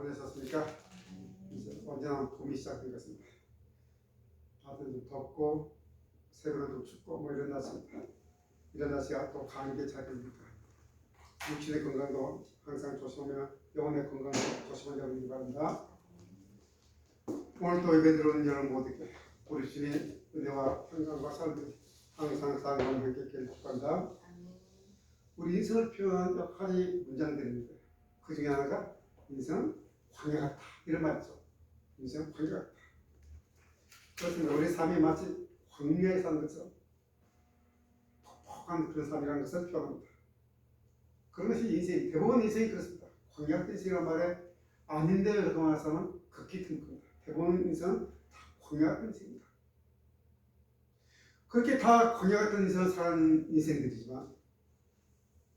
보내셨습니까? 이제 언제나 봄이 시작된 것입니다. 다들 좀 덥고 새벽에 좀 춥고 뭐 이런 날씨입니다. 이런 날씨가 또 감기에 찾깁니다. 육신의 건강도 항상 조심하며 영혼의 건강도 조심하게 하기 바랍니다. 오늘 또 예배 들어오는 여러분 모두께 우리 주님의 은혜와 평강과 삶이 항상 사랑하는 함께 있기를 축복합니다. 우리 인생을 표현한 여러 가지 문장들입니다. 그 중에 하나가 인생은 광야 같다 이런 말이죠. 인생은 광야 같다. 그렇습니다. 우리 삶이 마치 광야에 사는 것처럼 퍽퍽한 그런 삶이라는 것을 표현합니다. 그런 것이 인생, 대부분 인생이 그렇습니다. 광야 같은 인생이란 말에 아닌데 그렇게 말해서는 극히 틈큽니다. 대부분 인생은 다 광야 같은 인생입니다. 그렇게 다 광야 같은 인생을 사는 인생들이지만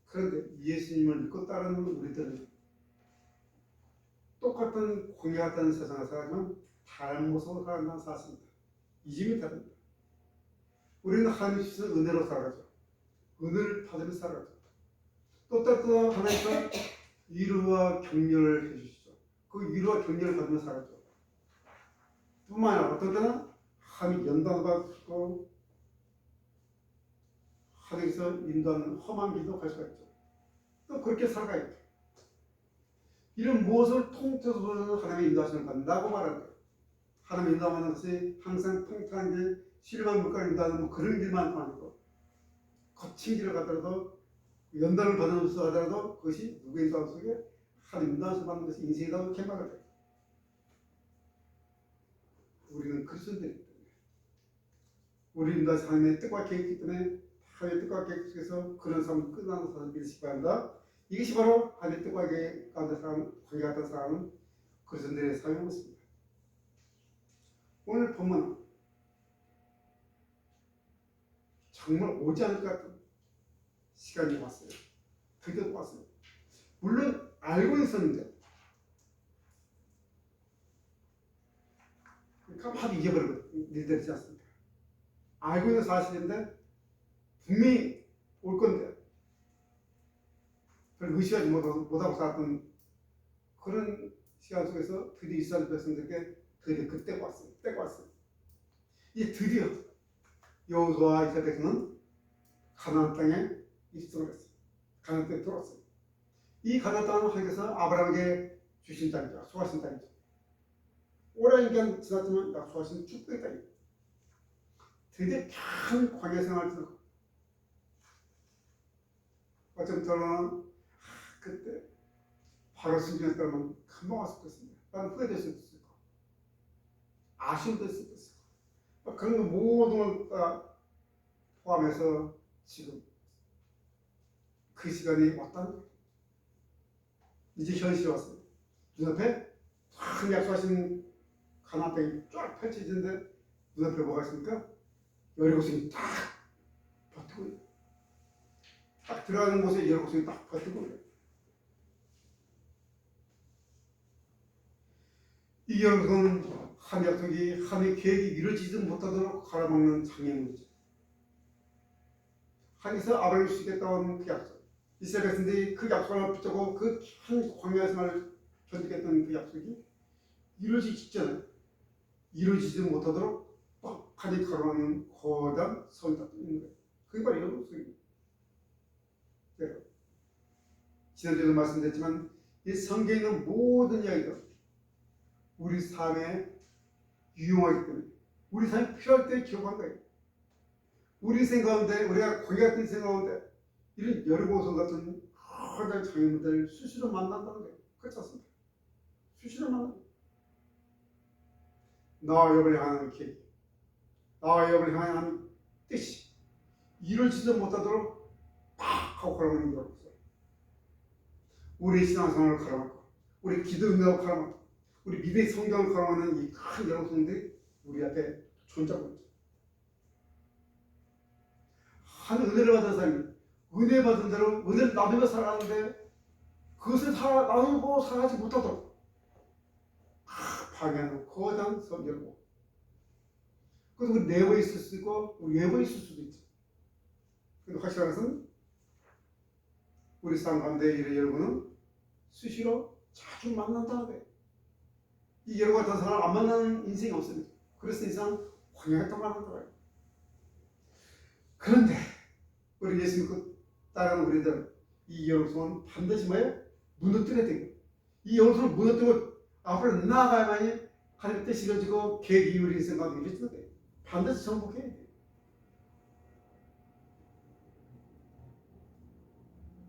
그런데 예수님을 믿고 따르는 우리들은 똑같은 광야 같은 세상을 살지만 다른 모습으로 살아간다는 사실입니다. 이 점이 다릅니다. 우리는 하나님 주신 은혜로 살아가죠. 은혜를 받으며 살아가죠. 또 하나님께서 위로와 격려를 해주시죠. 그 위로와 격려를 받으며 살아가죠. 뿐만 아니라 어떤 때는 하나님 연단을 받고 하나님께서 인도하는 험한 길도 갈 수가 있죠. 또 그렇게 살아가야죠. 이런 무엇을 통째로 하나님의 인도하심을 받는다고 말하는 거예요. 하나님의 인도하는 것이 항상 통탄한 길, 실망 물가를 인도하는 뭐 그런 길만 아니고 거친 길을 가더라도 연단을 받으면서 하더라도 그것이 누구의 인도함 속에 하나님 인도하심을 받는 것이 인생이라고 이렇게 말을 해요. 우리는 그리스도인들이기 때문에 우리 인도하신 하나님의 뜻과 계획이기 때문에 하나님의 뜻과 계획 속에서 그런 삶을 끝나는 사람을 믿으시기 바랍니다. 이것이 바로 하나님의 뜻과 계획 가운데 사람, 관계 같은 사람은 그리스도인들의 삶의 모습입니다. 오늘 본문은 정말 오지 않을 것 같은 시간이 왔어요. 드디어 왔어요. 물론 알고 있었는데 깜빡 잊어버리고 일들이지 않습니까? 알고 있는 사실인데 분명히 올 건데 별 의식하지 못하고 살았던 그런 시간 속에서 드디어 이스라엘 백성들에게 드디어 그때가 왔어요. 때가 왔어요. 이제 드디어 여호수아와 이스라엘 백성은 가나안 땅에 입성을 했어요. 가나안 땅에 들어왔어요. 이 가나안 땅은 하나님께서 아브라함에게 주신 땅이죠. 약속하신 땅이죠. 오랜 기간 지났지만 약속하신 축복의 땅이죠. 드디어 큰 광야 생활을 들고 어쩌면 그때 바로 순종했다면 금방 왔을 것입니다. 나는 후회될 수도 있을 거고 아쉬움도 있을 것이고 그런 거 모든 걸 포함해서 지금 그 시간이 왔다는 거예요. 이제 현실이 왔어요. 눈앞에 큰 약속하신 가나안 땅이 쫙 펼쳐지는데 눈앞에 뭐가 있습니까? 여리고성이 딱 버티고 있어요. 딱 들어가는 곳에 여리고성이 딱 버티고 있어요. 이 여리고성은 한 약속이 하나님의 계획이 이루어지지 못하도록 갈아먹는 장애물이죠. 하나님께서 아브라함이 주시겠다는 그 약속, 이스라엘 백성들이 그 약속을 붙잡고 그 큰 광야 생활을 견디겠다는 그 약속이 이루어지기 직전에 이루어지지 못하도록 뻑하니 가로막는 거대한 성이 딱 있는 거예요. 그게 바로 여리고성입니다. 지난주에도 말씀드렸지만 이 성경에 있는 모든 이야기가 우리 삶에 유용하기 때문에 우리 삶이 필요할 때 기억한 거예요. 우리 인생 가운데 우리가 광야 같은 인생 가운데 이런 여리고성 같은 거대한 장애물들을 수시로 만난다는 거예요. 그렇지 않습니까? 수시로 만난다. 나와 여러분을 향하는 계획, 나와 여러분을 향하는 뜻이 이루어지지 못하도록 팍 하고 걸어오는 거라고. 우리 신앙생활을 걸어막고 우리 기도 응답을 걸어막고 우리 믿음의 성경을 걸어오는 이 큰 여러분들이 우리 앞에 존재하고 있죠. 한 은혜를 받은 사람이 은혜 받은 대로 은혜를 나누며 살아가는데 그것을 나누고 살아가지 못하도록 방해하는 거대한 성경이고 그래서 우리 내부에 있을 수도 있고 우리 외부에 있을 수도 있죠. 근데 확실한 것은 우리 삶 가운데 이런 여러분은 수시로 자주 만난다는 거예요. 이 여러 같은 사람 안 만나는 인생이 없습니다. 그래서 이상 광야에 떠나는 거예요. 그런데 우리 예수 믿고 따르는 우리들 이 여로성은 반드시 뭐예요? 무너뜨려야 돼요. 이 여로성을 무너뜨리고 앞으로 나아가야만이 하나님의 뜻이 이루어지고 계획이 이루어지는 생각이 이루어지는 거예요. 반드시 정복해야 돼요.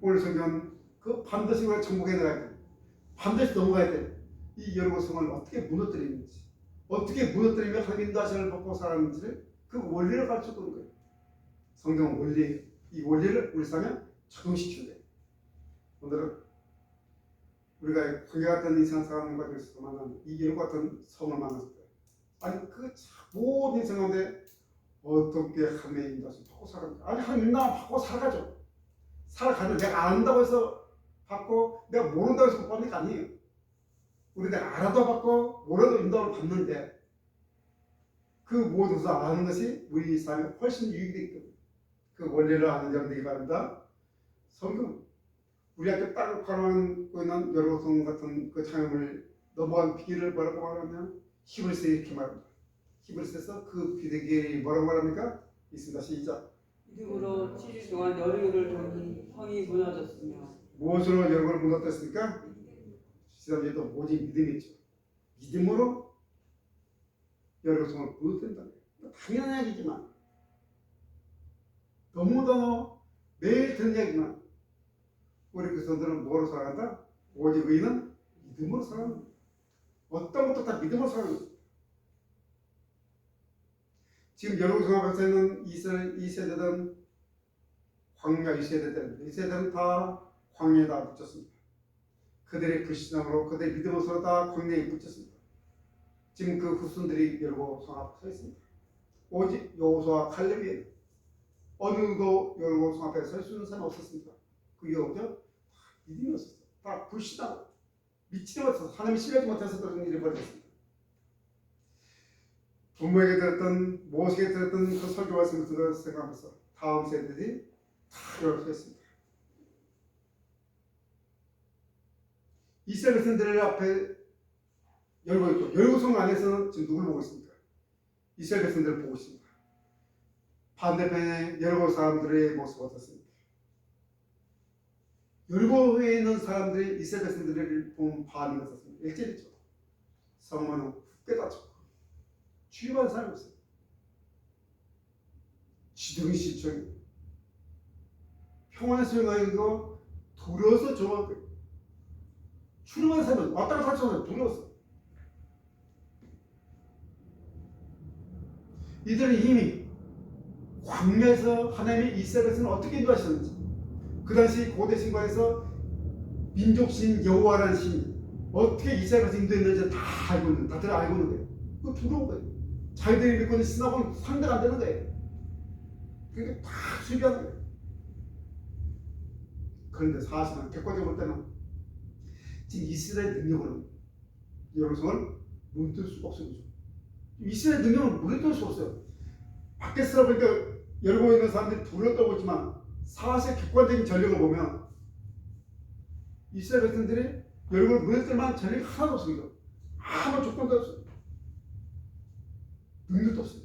오늘 성경은 그 반드시 우리가 정복해 나가야 돼요. 반드시 넘어가야 돼요. 이 여로성을 어떻게 무너뜨리는지, 어떻게 무너뜨리면 하나님 인도하심을 받고 살았는지를 그 원리를 가르쳐주는 거예요. 성경은 원리예요. 이 원리를 우리 삶에 적용시켜야 돼요. 오늘은 우리가 광야 같은 이상 사람과 그리스도 만난 이 여로 같은 성을 만났을 때, 아니 그 모든 인생 가운데 어떻게 하나님의 인도하심을 받고 살아갑니까? 아니 하나님 인도하심 받고 살아가죠. 살아가죠. 내가 안다고 해서 받고 내가 모른다고 해서 못 받는 게 아니에요. 우리 내가 알아도 받고 몰라도 인도를 받는데 그 모든 것을 아는 것이 우리 삶에 훨씬 유익이 되기 때문에 그 원리를 아는 자는 되기 바랍니다. 성경 우리 학교 땅을 팔아먹고 있는 여로성 같은 그 장염을 넘어간 비결을 뭐라고 말하냐면 히브리서에 이렇게 말합니다. 히브리서에서 그 비결이 뭐라고 말합니까? 있습니다. 시작. 믿음으로 7일 동안 여리고를 돌니 성이 무너졌으며. 무엇으로 여리고를 무너뜨렸습니까? 지난주에도 오직 믿음이었죠. 믿음으로 여리고성을 무너뜨린다. 당연한 얘기지만 너무너무 매일 듣는 얘기지만 우리 그리스도인들은 뭐로 살아간다? 오직 의인은 믿음으로 살아간다. 어떤 것도 다 믿음으로 살아간다. 지금 여러분 앞에 있는 이 세대들은 광야 이 세대들은 다 광야에 다 붙였습니다. 그들의 불신앙으로 그들의 믿음으로 다 광야에 붙였습니다. 지금 그 후손들이 여러분 앞에 서 있습니다. 오직 여호수아와 칼렙이 어느 누구도 여러분 앞에 설 수 있는 사람이 없었습니다. 그게 뭐죠? 믿음이었어요. 다 불신하고 믿지 못해서 하나님이 신뢰하지 못해서 그런 일이 벌어졌습니다. 부모에게 들었던 모세에게 들었던 그 설교 말씀 같은 걸 생각하면서 다음 세대들이 다 열었습니다. 이스라엘 백성들 앞에 열고 있고 열고성 안에서는 지금 누굴 보고 있습니까? 이스라엘 백성들을 보고 있습니다. 반대편에 열고 사람들의 모습 어떻습니까? 열고에 있는 사람들이 이스라엘 백성들을 보면 반응이 어떻습니까? 일제했죠. 성만은 굳게 닫혔고 주의받은 사람이 없어요. 지둥이 시청이 평안의 수용하기도 두려워서 정한 거예요. 출입하는 사람은 왔다 갔다 하잖아요. 두려웠어. 이들은 이미 광야에서 하나님이 이스라엘 백성을 어떻게 인도하셨는지 그 당시 고대 신과에서 민족신 여호와라는 신이 어떻게 이스라엘 백성을 인도했는지 다 알고 있는 다들 알고 있는 거예요. 그거 두려운 거예요. 자기들이 믿고 있는 신하고는 상대가 안 되는 거예요. 그게 다 수비하는 거예요. 그런데 사실은 객관적으로 볼 때는 지금 이스라엘 능력으로는 여로성을 무너뜨릴 수가 없어요. 이스라엘 능력을 무너뜨릴 수 없어요. 밖에서 보니까 열고 있는 사람들이 두려웠다고 했지만 사실 객관적인 전력을 보면 이스라엘 백성들이 열고를 무너뜨릴 만한 전력이 하나도 없습니다. 아무 조건도 없어요. 능력도 없어요.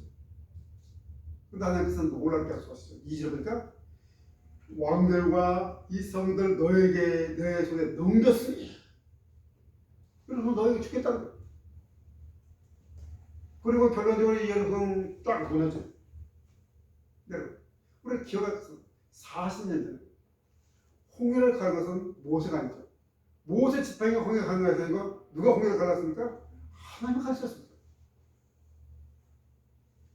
근데 하나님께서는 놀랍게 하셨어요. 2절에 보니까 왕들과 이 성들 너에게 내 손에 넘겼으니 그래서 너에게 죽겠다는 거예요. 그리고 결론적으로 이 여러분 딱 무너져. 여러분 우리 기억하세요. 40년 전에 홍해를 가는 것은 모세가 아니죠. 모세 지팡이가 홍해를 가는 것이 아니고 누가 홍해를 갈랐습니까? 하나님이 가르쳤습니다.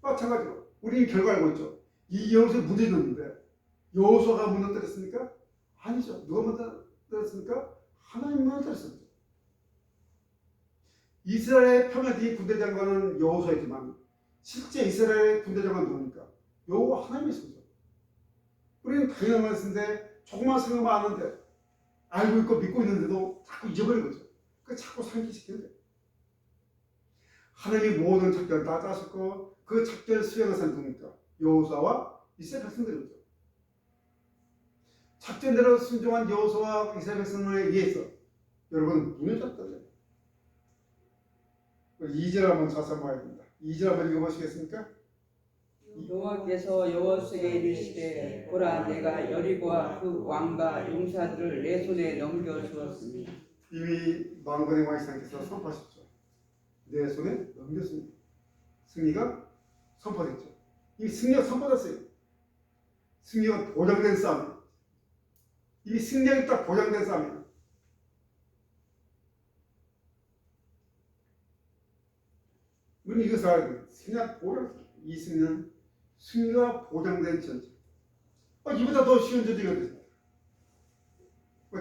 마찬가지로 우리는 결과 알고 있죠. 이 여호수아 무너졌는데 여호수아가 무너뜨렸습니까? 아니죠. 누가 무너뜨렸습니까? 하나님이 무너뜨렸습니다. 이스라엘의 평화의 군대장관은 여호수아이지만 실제 이스라엘의 군대장관은 누굽니까? 여호와 하나님이십니다. 우리는 당연한 말씀인데 조금만 생각만 아는데 알고 있고 믿고 있는데도 자꾸 잊어버리는 거죠. 그 자꾸 상기시키는 거예요. 하나님이 모든 작전을 다 짜셨고 그 작전을 수행한 사람이 누굽니까? 여호수아와 이스라엘 백성들이죠. 작전대로 순종한 여호수아와 이스라엘 백성에 의해서 여러분 무너졌던 거예요. 2절 한번 다시 한번 봐야 됩니다. 2절 한번 읽어보시겠습니까? 여호와께서 여호수아에게 이르시되 보라 내가 여리고와 그 왕과 용사들을 내 손에 넘겨 주었으니 이미 망군의 왕이상께서 선포하셨죠. 내 손에 넘겼습니다. 승리가 선포됐죠. 이미 승리가 선포됐어요. 승리가 보장된 싸움이에요. 이미 승리가 딱 보장된 싸움이에요. 우리는 이것을 알아야 돼요. 승리가 보장, 이 승리는 승리가 보장된 전쟁. 이보다 더 쉬운 전쟁이거든요.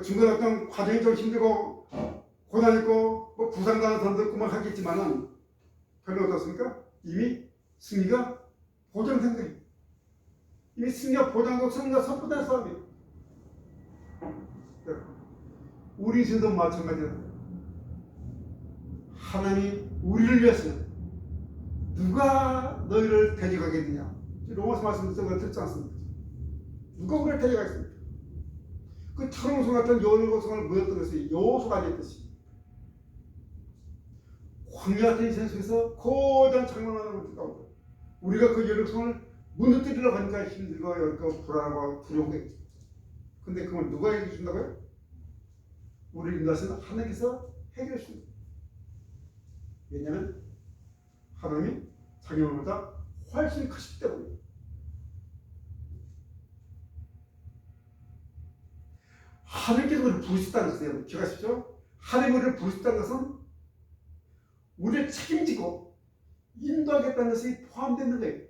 중간에 어떤 과정이 좀 힘들고 고난 있고 부상당한 사람도 있고 하겠지만은 별로 어떻습니까? 이미 승리가 보장된 거예요. 이미 승리가 보장되고 승리가 선포된 싸움이에요. 우리 인생도 마찬가지예요. 하나님이 우리를 위해서는 누가 너희를 데려가겠느냐? 로마서 말씀을 듣지 않습니까? 누가 우리를 데려가겠습니까? 그 철옹성 같은 여호수아를 모였던 것이 여호수아가 아니었듯이 광야 같은 인생 속에서 거대한 장난하는 것도 우리가 그 여호수아를 무너뜨리려고 하니까 힘들고 어렵고 불안하고 두려운 거예요. 근데 그걸 누가 해결해 준다고요? 우리를 인도하시는 하나님께서 해결해 줍니다. 왜냐하면 하나님이 장애물보다 훨씬 크시기 때문에. 하나님께서 우리를 부르셨다는 것을 여러분 기억하십시오. 하나님이 우리를 부르셨다는 것은 우리를 책임지고 인도하겠다는 것이 포함되는 거예요.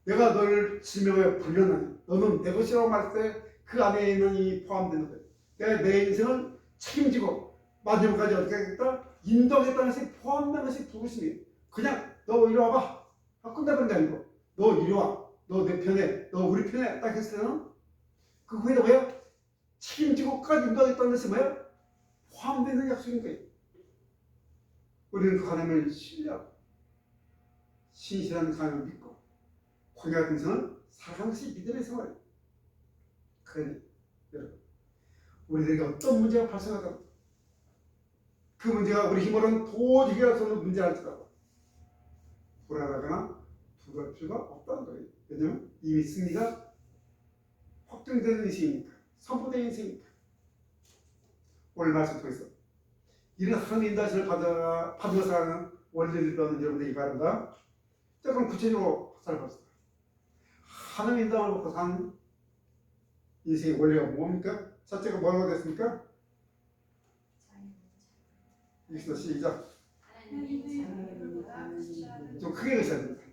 내가 너를 지명하여 불렀나니 너는 내 것이라고 말할 때 그 안에 있는 이 포함되는 거예요. 내가 내 인생을 책임지고 마지막까지 어떻게 하겠다? 인도하겠다는 것이 포함되는 것이 부르심이에요. 그냥 너 이리 와봐. 끝내버린 게 아니고 너 이리 와. 너 내 편에. 너 우리 편에. 딱 했을 때는 그 후에는 뭐야? 책임지고까지 인도하겠다는 것이 뭐야? 포함되는 약속인 거예요. 우리는 그 하나님을 신뢰하고 신실한 하나님을 믿고 광야 같은 생을 살아가는 것이 믿음의 생활이에요. 그러니 여러분 우리들에게 어떤 문제가 발생하더라도 그 문제가 우리 힘으로는 도저히 해결할 수 없는 문제랄지라도 불안하거나 두려울 필요가 없다는 거예요. 왜냐하면 이미 승리가 확정되는 인생이니까 선포된 인생이니까. 오늘 말씀 통해서 이런 하나님 인도하심을 받으면서 하는 원리를 배우는 여러분들이 바랍니다. 자, 그럼 구체적으로 살펴봅시다. 하나님 인도함을 받고 사는 인생의 원리가 뭡니까? 첫째가 뭐라고 됐습니까? 여기서 시작. 좀 크게 하셔야 됩니다.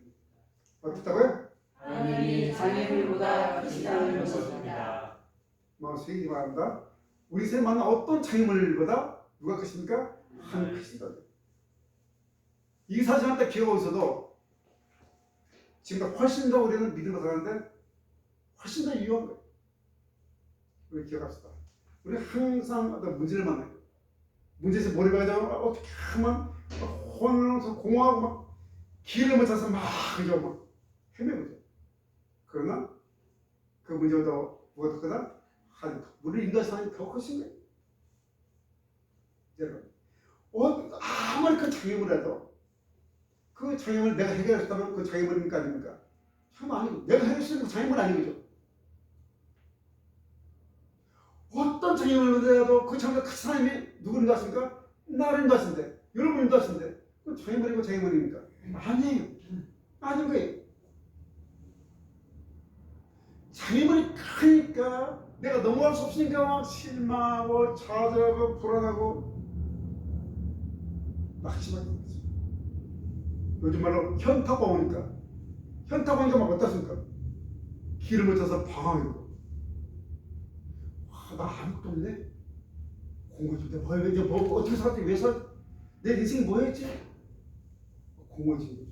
어떻다고요? 하나님이 장애물보다 크시다는 것입니다. 마음에 새기기 바랍니다. 우리 인생에 만난 어떤 장애물보다 누가 크십니까? 하나님 크시다. 이 사실한테 기억하고 있어도 지금보다 훨씬 더 우리는 믿음으로 살아가는데 훨씬 더 유효한 거예요. 우리 기억합시다. 우리 항상 어떤 문제를 만나요. 문제에서 머리 박아서 어떻게 하면 혼을 공허하고 막 길을 못 찾아서 막 그죠 막 헤매거든요. 그러나 그 문제보다 뭐가 더 크다? 우리를 인도하시는 하나님이 더 크신 거예요. 여러분 아무리 큰 장애물이라도 그 장애물을 내가 해결했다면 그 장애물입니까 아닙니까? 참 아니고 내가 해결했으면 그 장애물 아니거죠. 어떤 장애물이라도 그 장애물 큰 하나님이 누구를 인도하십니까? 나를 인도하신대. 여러분을 인도하신대. 그 장애물이고 장애물입니까? 아니에요. 아닌 거예요. 장애물이 크니까 내가 넘어갈 수 없으니까 막 실망하고 좌절하고 불안하고 낙심하게 되는 거죠. 요즘 말로 현타가 오니까 막 어떻습니까? 길을 못 찾아서 방황하고 나 아무것도 없네. 공부해줄 때 뭐 어떻게 살았지? 왜 살? 내 인생이 뭐였지? 공부해주는 거죠.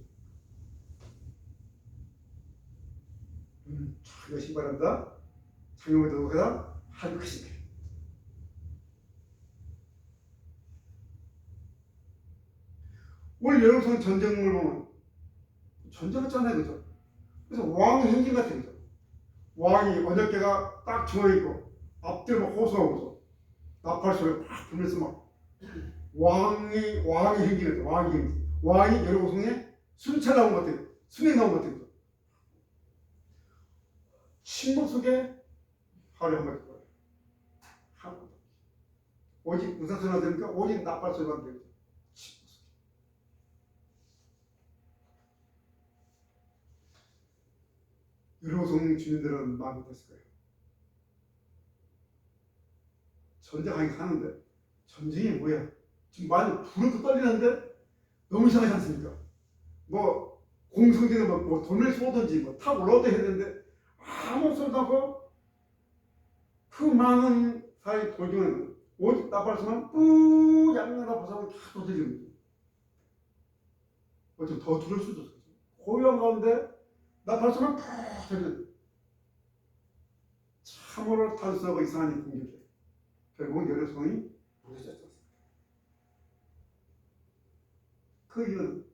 잘 여시기 바랍니다. 장애물에 들어가다 하나님 크신 거예요. 오늘 여러분 전쟁을 보면 전쟁했잖아요, 그죠? 그래서 왕 행진 같은 거죠. 왕이 언약궤가 딱 중앙에 있고 앞뒤로 막 호소하고서 나팔 소리 막 불면서 막 왕의 행진이었죠. 왕의 행진. 왕이 여리고성에 순찰 나온 것 같아요. 순회 나온 것 같아요. 침묵 속에 하루에 한 마디 거예요. 오직 무슨 소리가 들으니까 오직 나팔 소리가 들려요. 침묵 속에. 여리고성 주민들은 마음이 됐을 거예요. 전쟁하긴 하는데 전쟁이 뭐야? 지금 많이 불어도 떨리는데 너무 이상하지 않습니까? 뭐 공성들은 뭐 돈을 쏘든지 뭐 탑 올라오든 했는데 아무 소리도 없고 그 많은 사회 도중에 오직 나팔소만 뿌 양양 나팔소만 다 도들리는 거죠. 좀 더 들을 수도 있어요. 고요한 가운데 나팔소만 푹 들리는 참으로 단순하고 이상한 공격이에요. 결국은 여리고성이 무너졌습니다. 그 이유는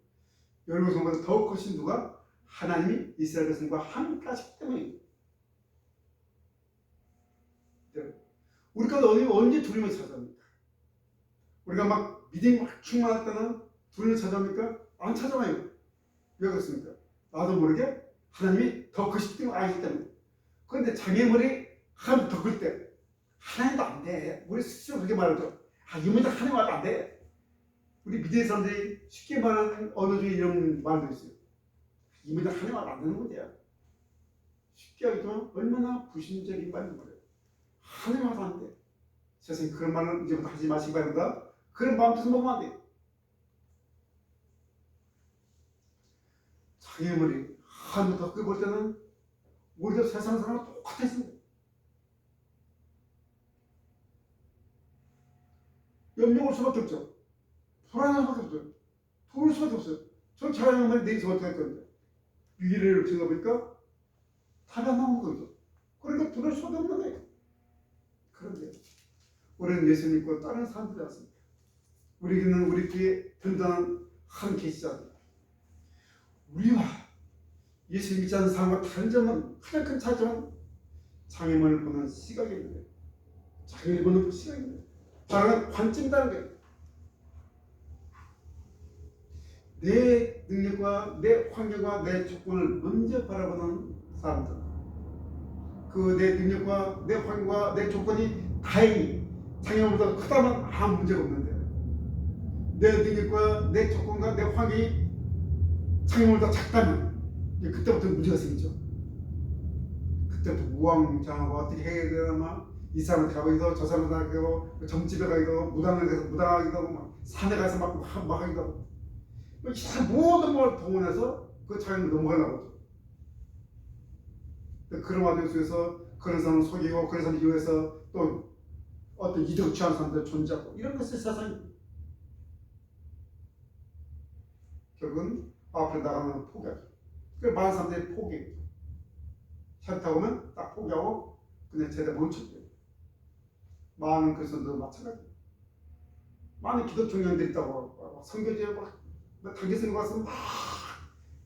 여리고성보다 더욱 크신 누가? 하나님이 이스라엘 백성과 함께 하시기 때문입니다. 우리가 언제 두려움을 찾아옵니까? 우리가 막 믿음이 막 충만할 때는 두려움을 찾아옵니까? 안 찾아와요. 왜 그렇습니까? 나도 모르게 하나님이 더 크시기 때문에 알기 때문에. 그런데 장애물이 하나님 더 클 때 하나님도 안 돼. 우리 스스로 그렇게 말하죠. 이 문제 하나님 와도 안 돼. 우리 믿음의 사람들이 쉽게 말하는 언어 중에 이런 말도 있어요. 이 문제 하나님 와도 안 되는 문제야. 쉽게 하겠지만 얼마나 불신적인 말인 거예요. 하나님 와도 안 돼. 세상에 그런 말은 이제부터 하지 마시기 바랍니다. 그런 마음에서 먹으면 안 돼. 장애물이 하나님부터 끄볼 때는 우리도 세상 사람과 똑같았습니다. 염려할 수밖에 없죠. 불안할 수밖에 없어요. 도울 수밖에 없어요. 저 잘하는 말이 내일서 어떻게 할 건데. 위기를 생각해보니까 답이 안 나오는 거죠. 그러니까 두려울 수밖에 없는 거예요. 그런데 우리는 예수 믿고 다른 사람들이 왔습니다. 우리는 우리 뒤에 든든한 한 계시자입니다. 우리와 예수 믿지 않는 사람과 다른 점은 가장 큰 차이점은 장애물을 보는 시각이 있는 거예요. 장애를 보는 시각이 있는 거예요. 바로 관점이라는 거예요. 내 능력과 내 환경과 내 조건을 먼저 바라보는 사람들. 그 내 능력과 내 환경과 내 조건이 다행히 장애물보다 크다면 아무 문제가 없는데 내 능력과 내 조건과 내 환경이 장애물보다 작다면 그때부터 문제가 생기죠. 그때부터 우왕좌왕하고 어떻게 해야 되나 막 이 사람한테 가기도 저 사람한테 가기도 점집에 가기도 무당에 가서 무당하기도 하고 막 산에 가서 막 하기도 하고 모든 걸 동원해서 그 장애물을 넘어가려고 하죠. 그런 와중 속에서 그런 사람을 속이고 그런 사람을 이용해서 또 어떤 이득 취하는 사람들 존재하고 이런 것이 세상입니다. 결국은 앞으로 나가면 포기하죠. 그래서 많은 사람들이 포기해요. 차 타고 오면 딱 포기하고 그냥 제대로 멈춰줘요. 많은 그리스도도 마찬가지예요. 많은 기독 청년들이 있다고 선교지에 막 단기선에 가서 막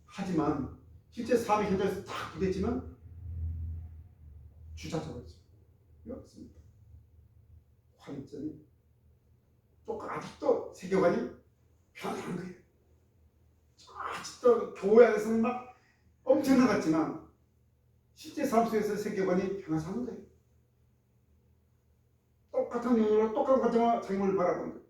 하지만 실제 삶의 현장에서 딱 부딪히면 주저져버리죠. 왜 없습니까? 관점이 조금 아직도 세계관이 변하는 거예요. 아직도 교회 안에서는 막 엄청 나갔지만 실제 삶 속에서 세계관이 변하지 않는 거예요. 똑같은 눈으로 똑같은 관점으로 장애물을 바라보는 거예요.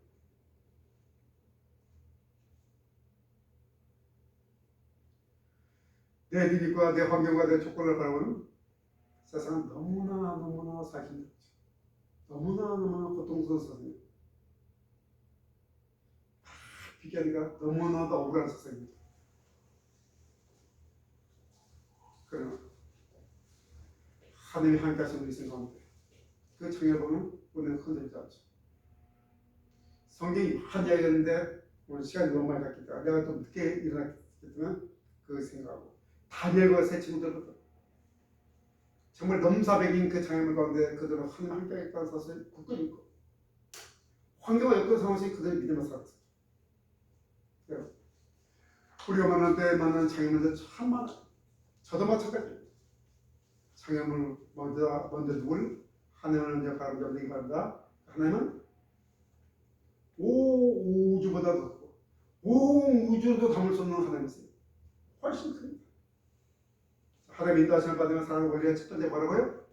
내 능력과 내 환경과 내 조건을 바라보는 세상은 너무나 살기 힘들죠. 너무나 고통스러운 세상입니다. 비교하기가 너무나도 억울한 세상입니다. 그러나 하나님이 함께 하신 우리 생각하는데 그 장애를 보면 우리는 흔들리지 않죠. 성경이 한 이야기였는데 오늘 시간이 너무 많이 갔기 때문에 내가 좀 늦게 일어났기 때문에 그 생각하고 다니엘과 세 친구들은 정말 넘사벽인 그 장애물 가운데 그들은 하나님 함께 하겠다는 사실을 굳건히 믿고 환경과 여건 상황이 그들의 믿음을 살았어요. 우리가 만날 때 만나는 장애물들 참 많아요. 저도 마찬가지예요. 장애물 먼저 누굴 하나님을 먼저 바라보기 바랍니다. 하나님은 우주보다도 크고 온 우주도 담을 수 없는 하나님이 있어요. 훨씬 큽니다. 하나님 인도하심을 받으면 사랑하는 원리가 첫 번째 뭐라고요?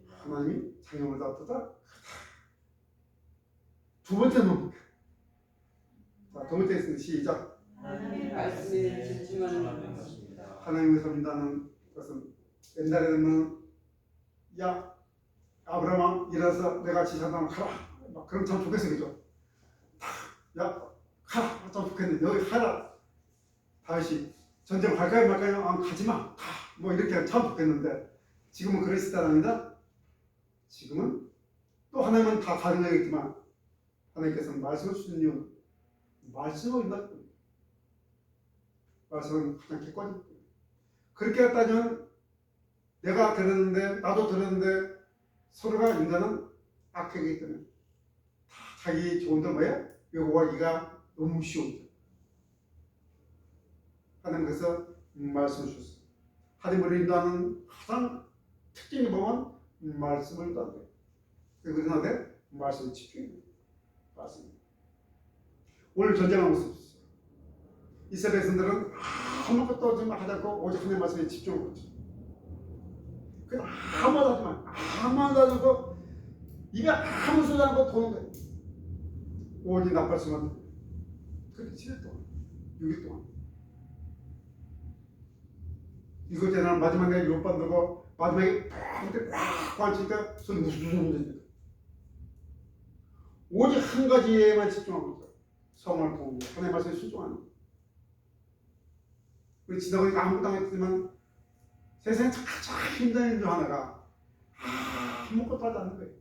하나님이 장애물보다 어떠다? 두 번째는 뭡니까? 자, 두 번째 있습니다. 시작. 하나님의 말씀에 집중하는 것입니다. 하나님을 섬긴다는 것은 옛날에는 야 아브라함아 일어나서 내가 지시한다면 가라. 막 그럼 참 좋겠어, 그죠? 야 가라. 참 좋겠네. 여기 가라. 다시 전쟁 갈까요 말까요? 아, 가지마. 가. 뭐 이렇게 하면 참 좋겠는데 지금은 그럴 시대가 아닙니다. 지금은 또 하나님은 다 가능하겠지만 하나님께서는 말씀을 주신 이유는 말씀을 읽는 겁니다. 말씀은 가장 객관적입니다. 그렇게 따지면 내가 들었는데 나도 들었는데 서로가 인간은 악하기 때문에 다 자기 좋은 데 뭐야? 요구하기가 너무 쉬운데 하나님께서 말씀을 주셨어요. 하나님을 인도하는 가장 특징이 뭐면 말씀을 인도한다. 그래서 그런데 말씀을 집중해요. 말씀. 오늘 전쟁하고 있었어요. 이스라엘 백성들은 아무것도 하지 않고 오직 하나님 말씀에 집중하고 있죠. 그래서 아무것도 하지 마. 아무것도 하지 않고 입에 아무 소리 안 하고 도는 거예요. 오직 나팔수만 그렇게 7일 동안 6일 동안 이것저것 마지막에 욕반 들고 마지막에 팍 관치니까 손이 무슨 오직 한 가지에만 집중하고 있어요. 성을 보고 하나님 말씀에 순종하는 거예요. 우리 지나고 보니까 아무것도 안 했지만 세상에 가장 힘든 일 중 하나가 아무것도 하지 않는 거예요.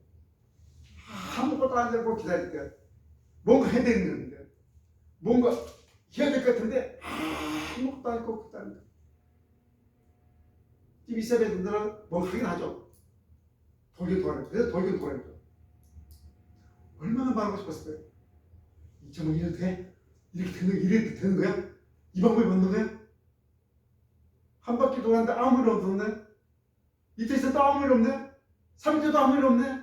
아무것도 하지 않고 기다릴 때 뭔가 해야 되는데 뭔가 해야 될 것 같은데 아무것도 안 했고 기다린다. 이스라엘 분들은 뭔가 하긴 하죠. 돌긴 돌아요. 그래서 돌긴 돌아요. 얼마나 말하고 싶었을까요? 정말 이래도 돼? 이래도 되는 거야? 이 방법이 맞는 거야? 한 바퀴 돌았는데 아무 일 없었네? 이틀 있었다 아무 일 없네? 3일째도 아무 일 없네?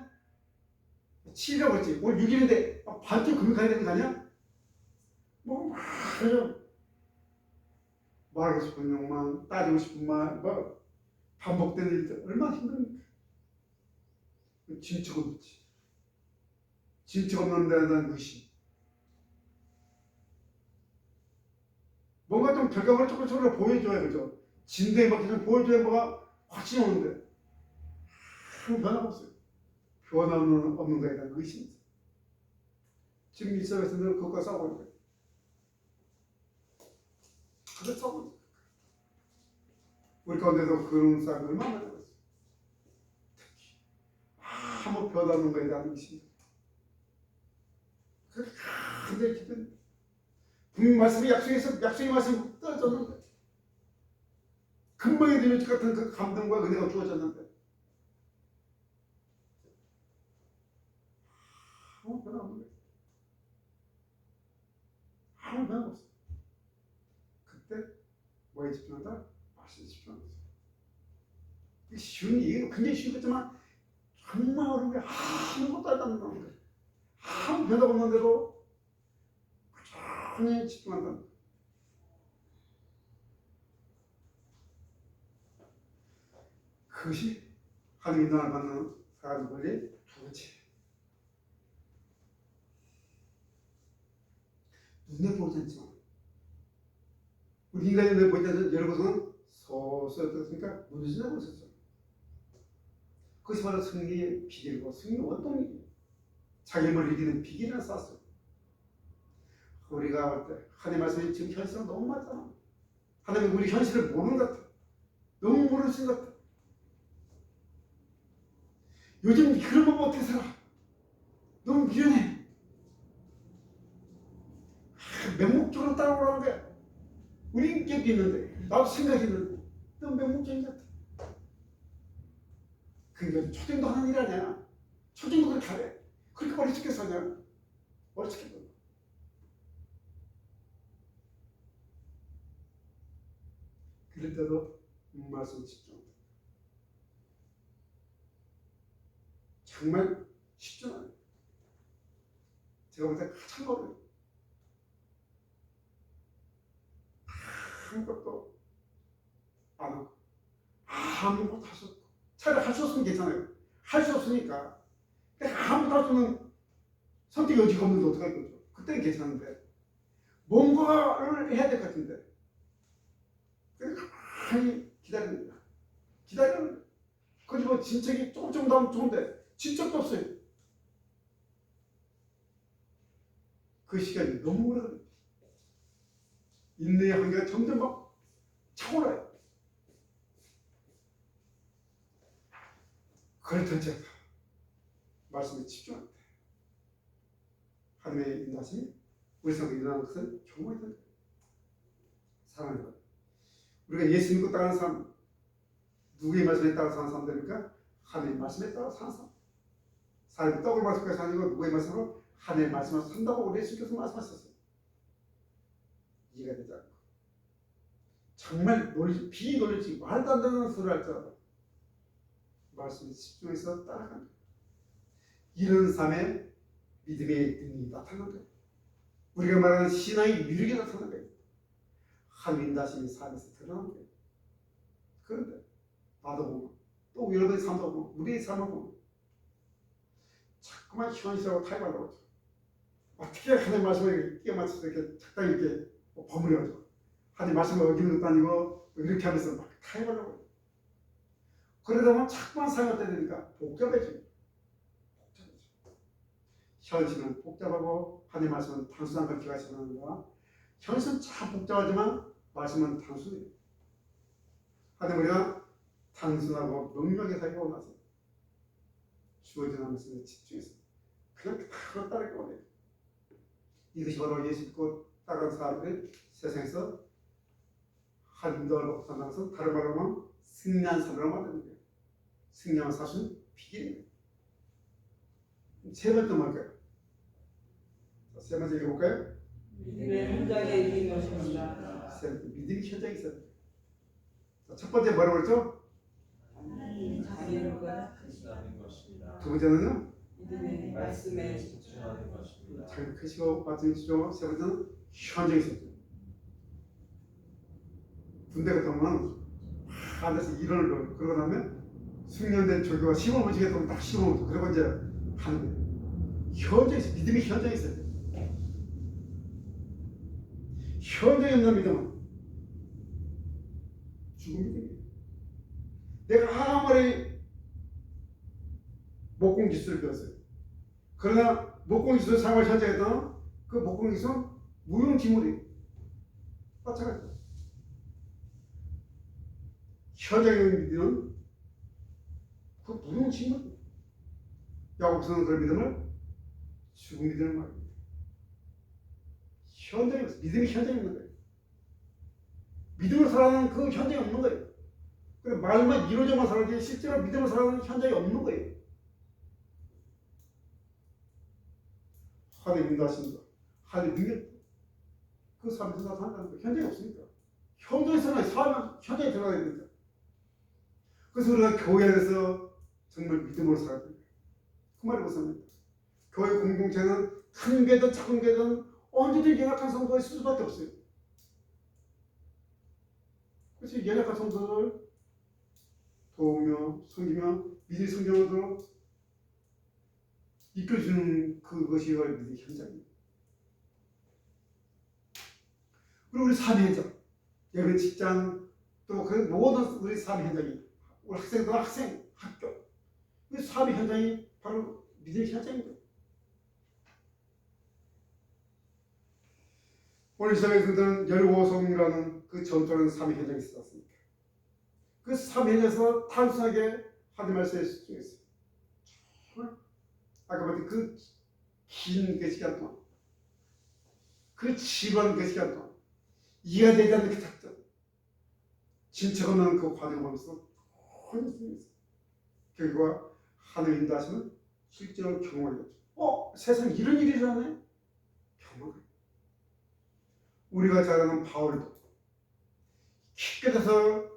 7일이라고 했지. 오늘 6일인데 반쯤 금요 가야 되는 거 아니야? 뭐 그냥 말하고 싶은 욕망, 따지고 싶은 말, 뭐 반복되는 일들 얼마나 힘듭니까? 진척 없지. 진척 없는 데에 대한 의심. 뭔가 좀 결과물을 조금씩 보여줘야 그죠? 진도에 맞게 좀 보여줘야 뭐가 확신이 오는데 아무 변화가 없어요. 변화는 없는 거에 대한 의심이 있어요. 지금 이스라엘에서는 그것과 싸우고 있는 거예요. 그거 싸우고 있어요. 우리 가운데도 그런 싸움을 얼마나 많이 하고 있어요. 특히 아무 변화 없는 거에 대한 의심이 있어요. 그렇게 굉장히 기쁜 분명 말씀이 약속의 말씀이 떨어졌는데 금방에 이루어질 것 같은 그 감동과 은혜가 주어졌는데 아무 변화 없는 거예요. 아무 변화 없어요. 그때 뭐에 집중한다? 말씀에 집중하는 거죠. 이게 쉬운 이게 굉장히 쉬웠지만 정말 어려운 게 아무것도 안 한다는 거예요. 아무 변화가 없는데도 꾸준히 집중한다는 거예요. 그것이 하나님 인도를 받는 사람들의 두 번째. 눈에 보이지 않지만 우리 인간이 눈에 보이지 않는 여러 것은 서서였으니까 눈에 지나고 있었죠. 그것이 바로 승리의 비결이고 승리의 원동력이에요. 자기 힘을 이기는 비결을 쌓았어요. 우리가 볼 때 하나님 말씀이 지금 현실은 너무 많잖아. 하나님이 우리 현실을 모르는 것 같아. 너무 모르는 것 같아. 요즘 그런 거 어떻게 살아? 너무 미련해. 맹목적으로 따라오라는 거야. 우리 인격이 있는데 나도 생각이 있는데 너무 맹목적인 것 같아. 그러니까 초등도 하는 일 아니야. 초등도 그렇게 하래. 그렇게 어리석게 사냐? 어리석게 사. 그럴 때도 말씀 집중한다. 정말 쉽지 않아요. 제가 볼 때 가장 어려워요. 아무것도 안 하고 아무것도 할 수 없고 차라리 할 수 없으면 괜찮아요. 할 수 없으니까 아무것도 할 수 없는 선택 여지가 없는데 어떡할 거죠. 그때는 괜찮은데 뭔가를 해야 될 것 같은데 그래서 가만히 기다립니다. 기다리는 거기 뭐 진척이 조금 더 하면 좋은데 진척도 없어요. 그 시간이 너무 오래 걸려요. 인내의 한계가 점점 막 차올라요. 그렇던 제가 말씀에 집중합니다. 하나님의 인도하심이 우리 삶에 일어나는 것은 경험이 된다. 사랑하는 것. 우리가 예수 믿고 따르는 삶, 누구의 말씀에 따라 사는 사람들입니까? 하나님의 말씀에 따라 사는 사람. 사람이 떡을 말씀까지 아니고 누구의 말씀으로 하나님의 말씀을 산다고 우리 예수께서 말씀하셨어요. 이해가 되지 않고 정말 비논리적 말도 안 되는 소리를 할지라도 말씀에 집중해서 따라가는 이런 삶에 믿음의 능력이 나타나는 거예요. 우리가 말하는 신앙의 유력이 나타나는 거예요. 하나님 인도하심이 삶에서 드러나는 거예요. 그런데 나도 보면 또 여러분의 삶도 보면 우리의 삶을 보면 자꾸만 현실하고 타협하려고 하죠. 어떻게 하나님 말씀을 끼워 맞춰서 이렇게 적당히 이렇게 버무려가지고 하나님 말씀을 어기는 것도 아니고 이렇게 하면서 막 타협하려고 해요. 그러다 보면 자꾸만 사용할 때 되니까 복잡해져요. 현실은 복잡하고 하나님 말씀은 단순한 걸 기억하시는가? 현실은 참 복잡하지만 말씀은 단순해요. 하나님 우리가 단순하고 명료하게 살기 원하세요. 주어진 말씀에 집중해서 그냥 바로 따르기 원해요. 이것이 바로 예수 믿고 따라가는 사람들이 세상에서 하나님도 얻는 것은 다른 말로 하면 승리한 사람을 만드는 거예요. 승리한 사실은 비결이에요. 세 번째 뭘까요? 세 번째 읽어볼까요? 믿음의 현장에 있는 것입니다. 세 번째 믿음이 현장에 있어야 돼요. 첫 번째 뭐라고 그랬죠? 자기를 두 번째는요? 믿음의 말씀에 집중하는 것입니다. 자기 크시고 말씀에 집중하고 세 번째는 현장에 있어야 돼요. 군대 같은 경우는 앉아서 일을 넣어요. 그러고 나면 숙련된 조교가 시범을 지게 딱 시범을 그리고 이제 하는 거예요. 현장에서 믿음이 현장에 있어야 돼요. 현장에 없는 믿음은 죽은 믿음이에요. 내가 아무리 목공 기술을 배웠어요. 그러나 목공 기술을 사용할 현장에서는 그 목공 기술은 무용지물이에요. 마찬가지죠. 현장에 있는 믿음은 그 무용지물이에요. 야곱서는 그런 믿음을 죽은 믿음을 말합니다. 현장에 믿음이 현장에 있는 거예요. 믿음을 살아가는 그 현장이 없는 거예요. 그래서 말만 이루어져만 살아야지 실제로 믿음을 살아가는 현장이 없는 거예요. 하나님 인도하십니다. 하나님 능력 그 삶에서 나타난다는 거예요. 현장이 없으니까. 현장에서는 사람 현장에 들어가야 됩니다. 그래서 우리가 교회 안에서 정말 믿음으로 살아야 됩니다. 그 말이 무슨 말입니까? 교회 공동체는 큰 게든 작은 게든 언제든 연약한 성도가 있을 수밖에 없어요. 그래서 연약한 성도를 도우며 섬기며 믿음의 성경으로 이끌어주는 그것이 믿음의 현장입니다. 그리고 우리 삶의 현장, 여러분 직장 또 그 모든 우리 삶의 현장이 우리 학생들 학교 그 삶의 현장이 바로 믿음의 현장입니다. 오늘 시작에 그들은 여리고성이라는 그 전투하는 삶의 현장이 있었습니다. 그 삶의 현장에서 단순하게 하나님 말씀에 집중했어요. 아까 봤던 그 긴 그 시간 동안 그 지루한 그 시간 동안 이해가 되지 않는 그 작전 진척 없는 그 과정을 보면서 혼했습니다. 결과 하나님 인도하시면 실제로 경험을 했죠. 세상에 이런 일이 일어나네? 경험을. 우리가 잘 아는 바울도 깊게 돼서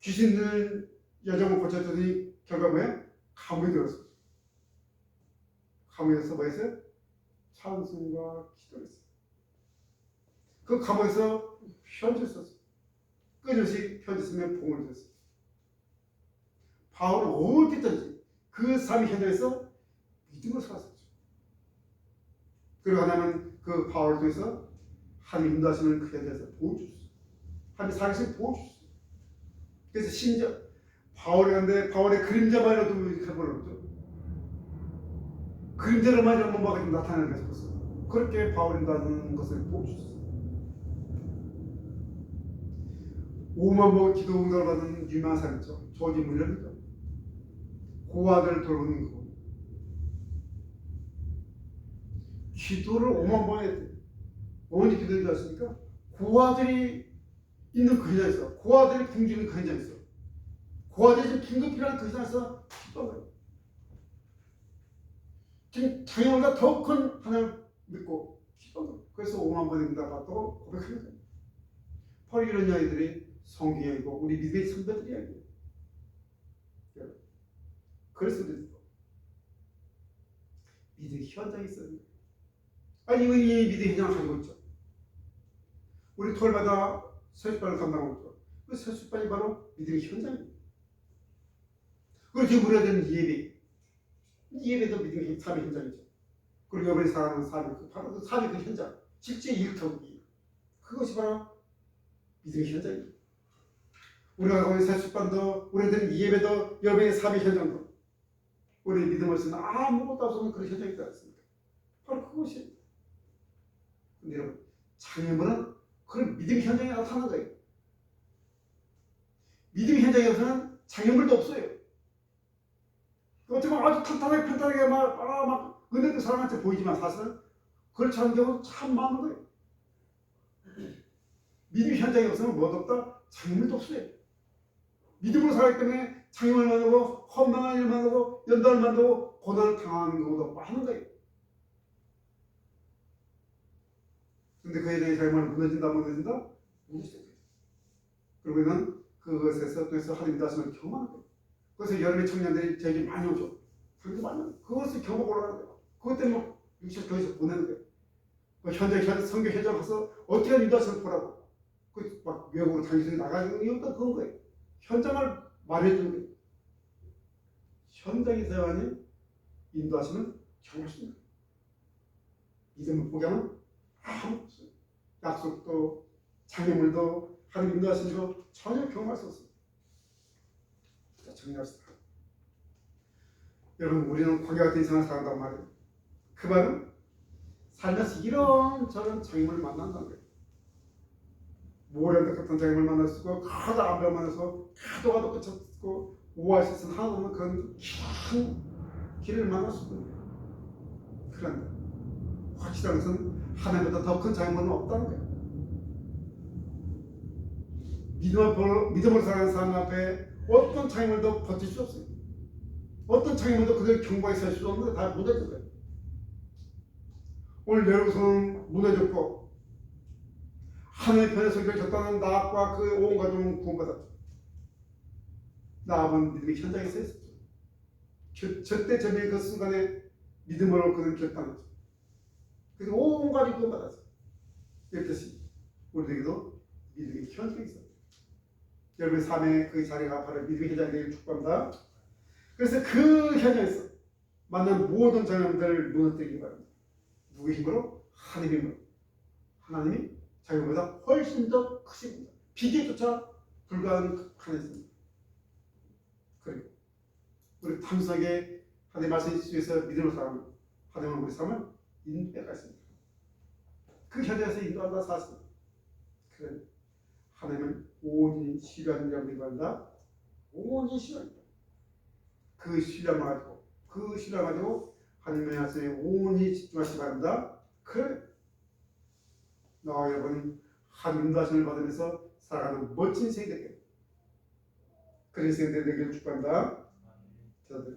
귀신 들린 여정을 고쳤더니 결과 뭐야? 감옥에 들었어요. 감옥에서 뭐 했어요? 찬송과 기도를 했어요. 그 감옥에서 편지를 썼어요. 끊임없이 편지 쓰며 봉을 줬어요. 바울은 어떻게든지 그 삶의 현장에서 믿음을 살았었죠. 그리고 하나님은 그 바울을 통해서 하나님 인도하시는 그 현장에서 보여주셨어요. 하나님 살아계신 보여주셨어요. 그래서 심지어 바울의 그림자만이라도 해보려고 그림자로만이라도 뭔가 나타나는 게 있었어요. 그렇게 바울이 인도하는 것을 보여주셨어요. 5만 번 기도 응답을 받은 유명한 사람이죠. 조지 물러입니다. 고아들을 돌보는 거. 기도를 5만 번 했대. 어머니 기도를 하십니까? 고아들이 있는 그 현장에서, 고아들이 굶주리는 그 현장에서, 고아들이 지금 긴급 필요한 그 현장에서 기도해요. 지금 자녀보다 더 큰 하나님을 믿고 기도해요. 그래서 5만 번의 응답 받고 고백합니다. 바로 이런 이야기들이 성경이고 우리 믿음의 선배들이 이야기예요. 그래서 믿음의 현장이 있어요. 아니 이 믿음의 현장을 가지고 있죠. 우리 토요일마다 세수반을 감당하고 있죠. 그 세수반이 바로 믿음의 현장입니다. 그리고 지금 우리가 되는 예배도 믿음의 삶의 현장이죠. 그리고 여러분이 살아가는 삶이 바로 그 삶의 그 현장, 실제 일터기, 그것이 바로 믿음의 현장입니다. 우리가 거기 세수반도 우리가 되는 예배도 여러분의 삶의 현장도 우리 믿음을 쓰는 아무것도 없는 그런 현장이 있지 않습니까? 바로 그것이. 근데 여러분, 장애물은 그런 믿음의 현장에 나타나는 거예요. 믿음의 현장에서는 장애물도 없어요. 어쩌면 아주 탄탄하게 막 은혜도 사람한테 보이지만 사실은 그렇지 않은 경우는 참 많은 거예요. 믿음의 현장에 없으면 뭐도 없다? 장애물도 없어요. 믿음으로 살았기 때문에 장애물 만나고 험난한 일 만나고 연단을 만나고 고난을 당하는 경우도 많은 거예요. 근데 그에 대해 장애물은 무너진다? 무너지죠. 그러면은 그것에서 또 하나님 다시는 경험하는 거예요. 그래서 여름에 청년들이 되게 많이 오죠. 되게 많이 오죠. 그것을 경험 올라가는 거예요. 그것 때문에 육체 교회에서 보내는 거예요. 성경 현장 가서 어떻게 하면 인도하시는 보라고. 막 외국으로 당신이 나가는 이유가 그런 거예요. 현장을 말해주는 거예요. 현장에서 하나님 인도하시면 경험하십니다. 믿음을 보게 하면 아무것도 없어요. 약속도 장애물도 하나님 인도하시는 거 전혀 경험할 수 없어요. 자, 정리합시다. 여러분, 우리는 광야 같은 인생을 살아간단 말이에요. 그 말은 살면서 이런 저런 장애물을 만난다는 거예요. 모래한테 같은 장애물 만날 수 있고, 가다 암벽 만나서 가도 끝이 없고, 오아시스 하나 없는 그런 긴 길을 만날 수 있는 거예요. 그런데 확실한 것은 하나님보다 더 큰 장애물은 없다는 거예요. 믿음으로 살아가는 사람 앞에 어떤 장애물도 버틸 수 없어요. 어떤 장애물도 그들 경고에 설 수 없는데 다 무너질 거예요. 오늘 여러분은 무너졌고 하나님의 편에 설교를 졌다는 나와 그 온 가족은 구원받았죠. 나아본 믿음의 현장에 서 있었죠. 절대 저명의 그 순간에 믿음으로 그는 결단했죠. 그래서 온 가족이 구원받았죠. 이렇듯이 우리에게도 믿음의 현장이 있어요. 여러분의 삶의 그 자리가 바로 믿음의 현장이 되길 축복합니다. 그래서 그 현장에서 만난 모든 장애물들을 무너뜨리기 바랍니다. 누구의 힘으로? 하나님의 힘으로. 하나님이 자기보다 훨씬 더 크십니다. 비교조차 불가한 하나님입니다. 그리고 우리 단순하게 하나님의 말씀 속에서 믿음을 살아가면 하나님은 우리 삶을 인도해 가십니다. 그 현장에서 인도한다 사실. 그래. 하나님은 온전히 신뢰하는 자를 믿는다. 온전히 신뢰합니다. 그 신뢰만 가지고 하나님의 말씀에 온전히 집중하시기 바랍니다. 그래. 나와 여러분 하나님 인도하심을 받으면서 살아가는 멋진 인생이 되게 그런 인생이 되기를 축복합니다. 저도